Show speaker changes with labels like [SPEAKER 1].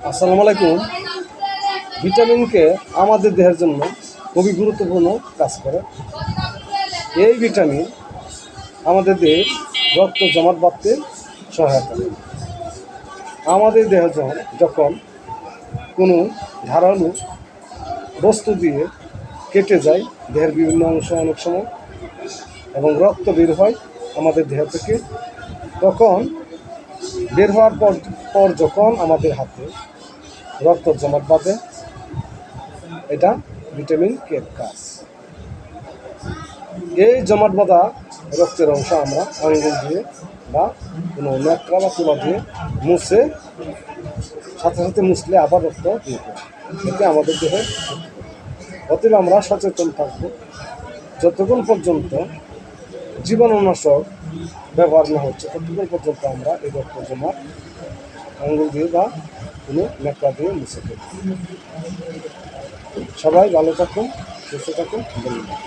[SPEAKER 1] আসসালামু আলাইকুম। ভিটামিনকে আমাদের দেহের জন্য খুবই গুরুত্বপূর্ণ কাজ করে। এই ভিটামিন আমাদের দেহে রক্ত জমাট বাঁধতে সহায়তা করে। আমাদের দেহ যখন কোনো ধারালো বস্তু দিয়ে কেটে যায় দেহের বিভিন্ন অংশ অনেক সময় এবং রক্ত বের হয় আমাদের দেহ থেকে, তখন বের হওয়ার পর যখন আমাদের হাতে রক্ত জমাট বাঁধে, এটা ভিটামিন কে কাজ। এই জমাট বাঁধা রক্তের অংশ আমরা আঙ্গুল দিয়ে বা কোনো ন্যাকড়া বা তুলা দিয়ে মুছে সাথে সাথে মুছলে আবার রক্ত দিয়ে দেয়। এতে আমাদের দেহে অতএব আমরা সচেতন থাকবো, যতক্ষণ পর্যন্ত জীবাণুনাশক ব্যবহার না হচ্ছে ততক্ষণ পর্যন্ত আমরা এই রক্ত জমা আঙ্গুল দিয়ে বা কোনো ন্যাকড়া দিয়ে মুছে দেব। সবাই ভালো থাকুন, সুস্থ থাকুন, ধন্যবাদ।